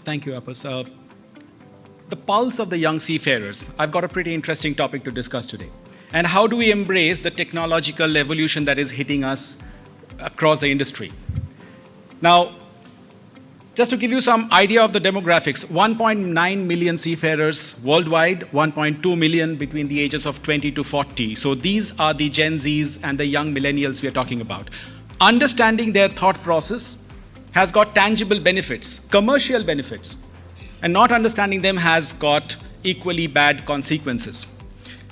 Thank you, Apus. The pulse of the young seafarers. I've got a pretty interesting topic to discuss today. And how do we embrace the technological evolution that is hitting us across the industry? Now, just to give you some idea of the demographics, 1.9 million seafarers worldwide, 1.2 million between the ages of 20 to 40. So these are the Gen Zs and the young millennials we are talking about. Understanding their thought process has got tangible benefits, commercial benefits, and not understanding them has got equally bad consequences.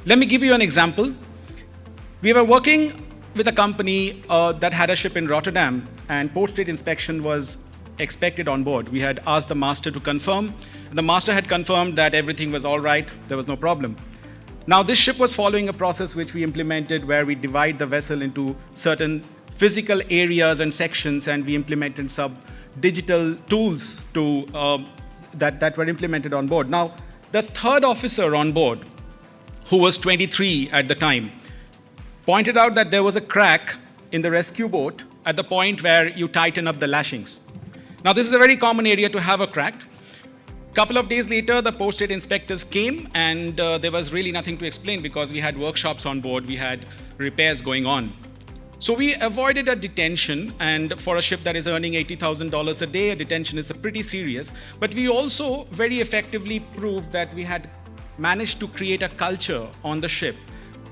Let me give you an example. We were working with a company that had a ship in Rotterdam, and post-trade inspection was expected on board. We had asked the master to confirm. The master had confirmed that everything was all right, there was no problem. Now, this ship was following a process which we implemented where we divide the vessel into certain physical areas and sections, and we implemented some digital tools to that were implemented on board. Now, the third officer on board, who was 23 at the time, pointed out that there was a crack in the rescue boat at the point where you tighten up the lashings. Now, this is a very common area to have a crack. A couple of days later, the post-trade inspectors came, and there was really nothing to explain because we had workshops on board, we had repairs going on. So we avoided a detention, and for a ship that is earning $80,000 a day, a detention is pretty serious. But we also very effectively proved that we had managed to create a culture on the ship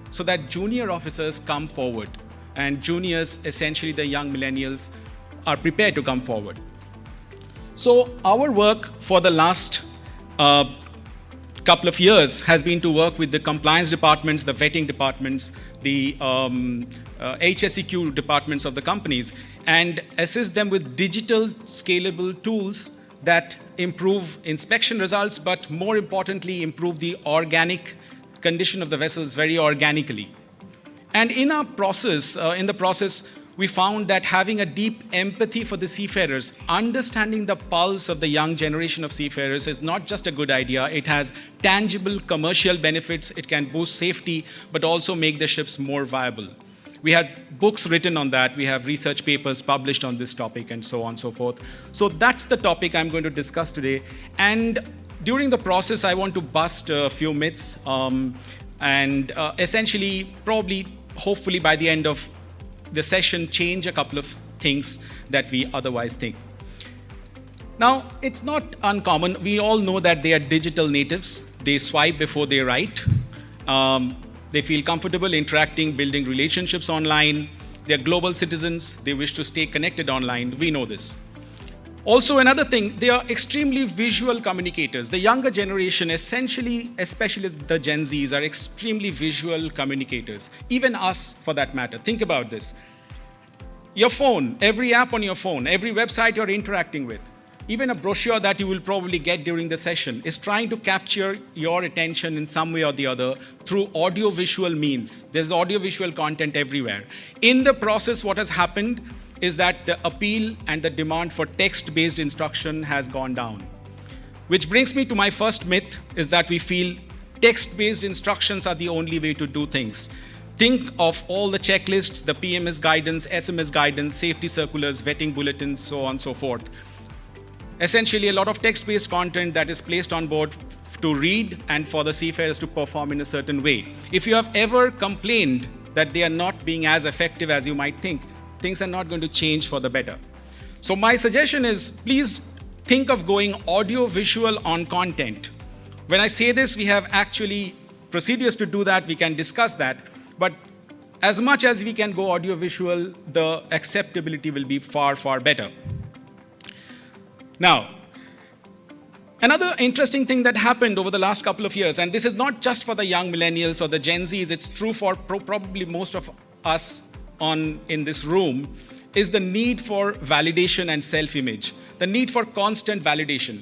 so that junior officers come forward, and juniors, essentially the young millennials, are prepared to come forward. So our work for the last couple of years has been to work with the compliance departments, the vetting departments, the HSEQ departments of the companies, and assist them with digital scalable tools that improve inspection results, but more importantly, improve the organic condition of the vessels very organically. And in the process, we found that having a deep empathy for the seafarers, understanding the pulse of the young generation of seafarers is not just a good idea, it has tangible commercial benefits, it can boost safety, but also make the ships more viable. We had books written on that, we have research papers published on this topic, and so on and so forth. So that's the topic I'm going to discuss today. And during the process, I want to bust a few myths and essentially, probably, hopefully by the end of the session, change a couple of things that we otherwise think. Now, it's not uncommon. We all know that they are digital natives. They swipe before they write. They feel comfortable interacting, building relationships online. They're global citizens. They wish to stay connected online. We know this. Also, another thing, they are extremely visual communicators. The younger generation, essentially, especially the Gen Zs, are extremely visual communicators. Even us, for that matter. Think about this. Your phone, every app on your phone, every website you're interacting with, even a brochure that you will probably get during the session is trying to capture your attention in some way or the other through audio-visual means. There's audio-visual content everywhere. In the process, what has happened is that the appeal and the demand for text-based instruction has gone down. Which brings me to my first myth, is that we feel text-based instructions are the only way to do things. Think of all the checklists, the PMS guidance, SMS guidance, safety circulars, vetting bulletins, so on and so forth. Essentially, a lot of text-based content that is placed on board to read and for the seafarers to perform in a certain way. If you have ever complained that they are not being as effective as you might think, things are not going to change for the better. So my suggestion is, please think of going audio-visual on content. When I say this, we have actually procedures to do that, we can discuss that, but as much as we can go audio-visual, the acceptability will be far, far better. Now, another interesting thing that happened over the last couple of years, and this is not just for the young millennials or the Gen Zs, it's true for probably most of us in this room, is the need for validation and self-image, the need for constant validation.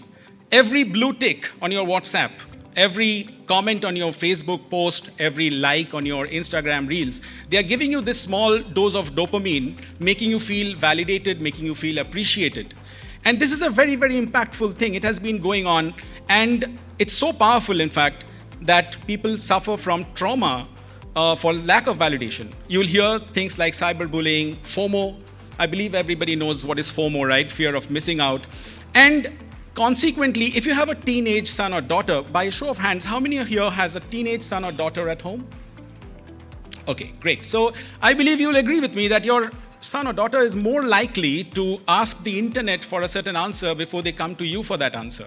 Every blue tick on your WhatsApp, every comment on your Facebook post, every like on your Instagram reels, they are giving you this small dose of dopamine, making you feel validated, making you feel appreciated. And this is a very, very impactful thing. It has been going on, and it's so powerful, in fact, that people suffer from trauma for lack of validation. You'll hear things like cyberbullying, FOMO. I believe everybody knows what is FOMO, right? Fear of missing out. And Consequently, if you have a teenage son or daughter, by a show of hands, how many here has a teenage son or daughter at home? Okay, great. So I believe you'll agree with me that your son or daughter is more likely to ask the internet for a certain answer before they come to you for that answer.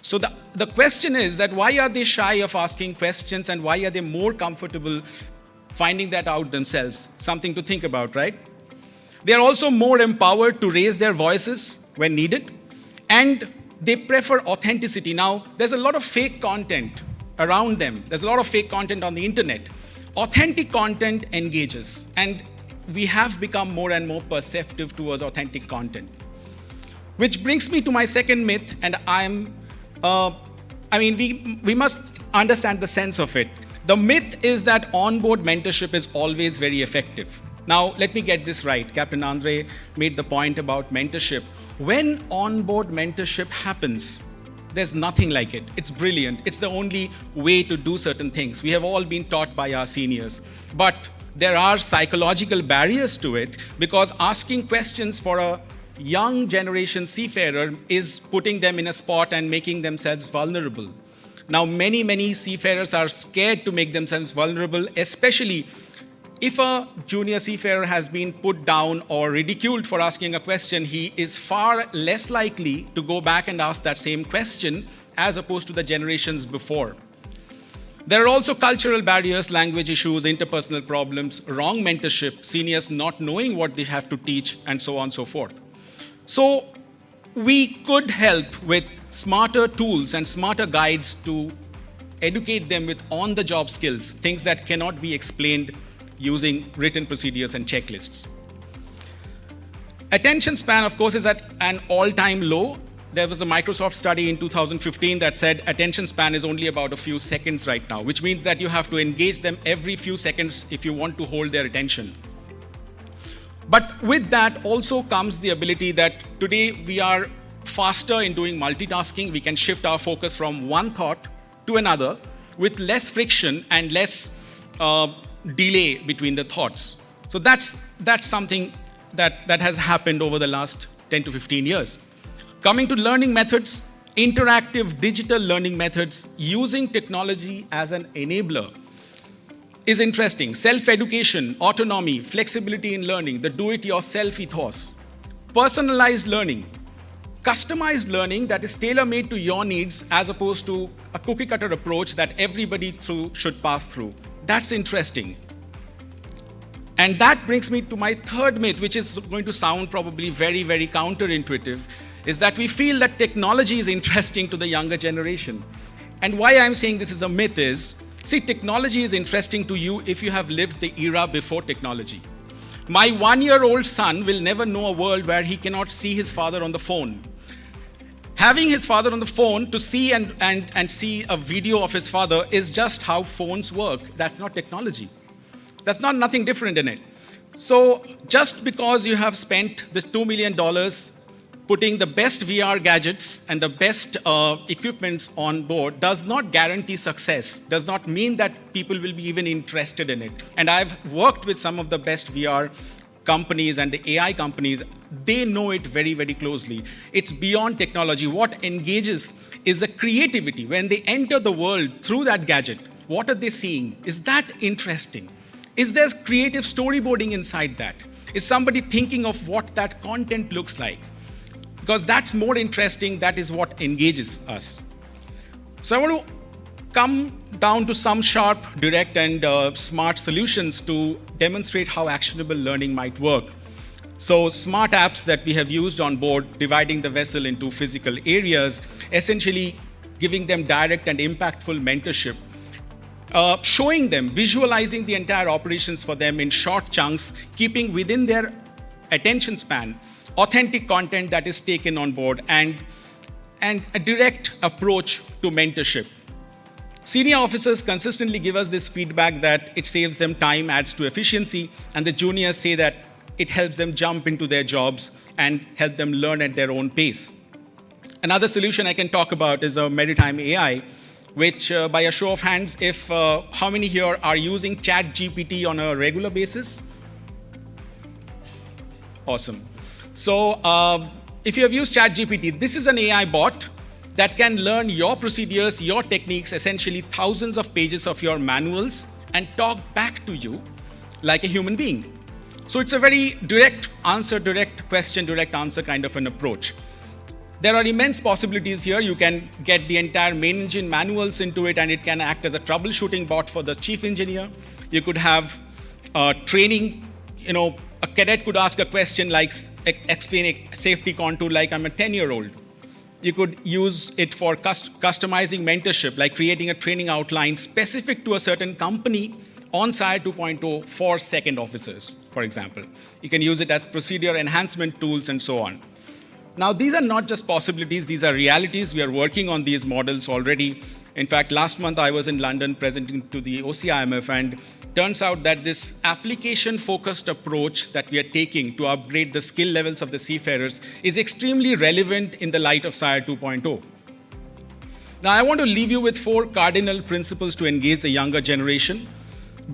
So the question is that why are they shy of asking questions, and why are they more comfortable finding that out themselves? Something to think about, right? They are also more empowered to raise their voices when needed, and they prefer authenticity. Now, there's a lot of fake content around them. There's a lot of fake content on the internet. Authentic content engages, and we have become more and more perceptive towards authentic content. Which brings me to my second myth, and we must understand the sense of it. The myth is that onboard mentorship is always very effective. Now, let me get this right. Captain Andre made the point about mentorship. When onboard mentorship happens, there's nothing like it. It's brilliant. It's the only way to do certain things. We have all been taught by our seniors. But there are psychological barriers to it, because asking questions for a young generation seafarer is putting them in a spot and making themselves vulnerable. Now, many seafarers are scared to make themselves vulnerable, especially if a junior seafarer has been put down or ridiculed for asking a question. He is far less likely to go back and ask that same question as opposed to the generations before. There are also cultural barriers, language issues, interpersonal problems, wrong mentorship, seniors not knowing what they have to teach, and so on and so forth. So we could help with smarter tools and smarter guides to educate them with on-the-job skills, things that cannot be explained using written procedures and checklists. Attention span, of course, is at an all-time low. There was a Microsoft study in 2015 that said attention span is only about a few seconds right now, which means that you have to engage them every few seconds if you want to hold their attention. But with that also comes the ability that today we are faster in doing multitasking. We can shift our focus from one thought to another with less friction and less delay between the thoughts. So that's something that has happened over the last 10 to 15 years. Coming to learning methods, interactive digital learning methods using technology as an enabler is interesting. Self-education, autonomy, flexibility in learning, the do-it-yourself ethos, personalized learning, customized learning that is tailor-made to your needs as opposed to a cookie-cutter approach that everybody should pass through. That's interesting. And that brings me to my third myth, which is going to sound probably very, very counterintuitive, is that we feel that technology is interesting to the younger generation. And why I'm saying this is a myth is, see, technology is interesting to you if you have lived the era before technology. My 1-year-old son will never know a world where he cannot see his father on the phone. Having his father on the phone to see and see a video of his father is just how phones work. That's not technology. That's nothing different in it. So just because you have spent this $2 million putting the best VR gadgets and the best equipments on board does not guarantee success, does not mean that people will be even interested in it. And I've worked with some of the best VR companies and the AI companies. They know it very, very closely. It's beyond technology. What engages is the creativity. When they enter the world through that gadget, what are they seeing? Is that interesting? Is there creative storyboarding inside that? Is somebody thinking of what that content looks like? Because that's more interesting. That is what engages us. So I want to come down to some sharp, direct, and smart solutions to demonstrate how actionable learning might work. So smart apps that we have used on board, dividing the vessel into physical areas, essentially giving them direct and impactful mentorship, showing them, visualizing the entire operations for them in short chunks, keeping within their attention span, authentic content that is taken on board, and a direct approach to mentorship. Senior officers consistently give us this feedback that it saves them time, adds to efficiency, and the juniors say that it helps them jump into their jobs and help them learn at their own pace. Another solution I can talk about is a maritime AI, which by a show of hands, how many here are using ChatGPT on a regular basis? Awesome. So if you have used ChatGPT, this is an AI bot that can learn your procedures, your techniques, essentially thousands of pages of your manuals, and talk back to you like a human being. So it's a very direct answer, direct question, direct answer kind of an approach. There are immense possibilities here. You can get the entire main engine manuals into it, and it can act as a troubleshooting bot for the chief engineer. You could have training, a cadet could ask a question like explain a safety contour like I'm a 10-year-old. You could use it for customizing mentorship, like creating a training outline specific to a certain company on SIRE 2.0 for second officers, for example. You can use it as procedure enhancement tools and so on. Now, these are not just possibilities, these are realities. We are working on these models already. In fact, last month I was in London presenting to the OCIMF, and turns out that this application-focused approach that we are taking to upgrade the skill levels of the seafarers is extremely relevant in the light of SIRE 2.0. Now, I want to leave you with 4 cardinal principles to engage the younger generation.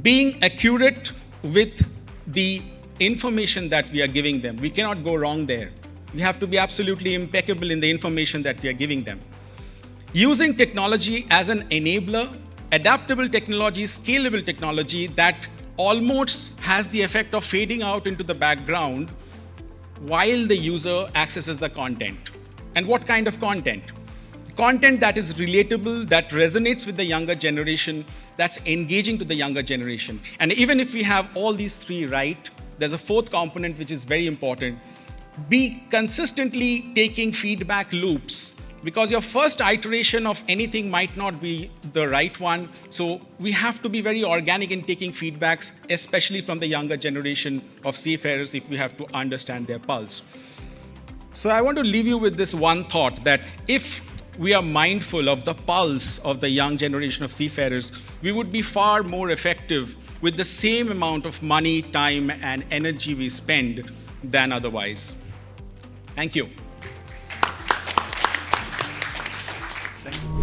Being accurate with the information that we are giving them. We cannot go wrong there. We have to be absolutely impeccable in the information that we are giving them. Using technology as an enabler, adaptable technology, scalable technology that almost has the effect of fading out into the background while the user accesses the content. And what kind of content? Content that is relatable, that resonates with the younger generation, that's engaging to the younger generation. And even if we have all these 3 right, there's a 4th component which is very important. Be consistently taking feedback loops, because your first iteration of anything might not be the right one. So we have to be very organic in taking feedbacks, especially from the younger generation of seafarers, if we have to understand their pulse. So I want to leave you with this one thought, that if we are mindful of the pulse of the young generation of seafarers, we would be far more effective with the same amount of money, time, and energy we spend than otherwise. Thank you. Thank you.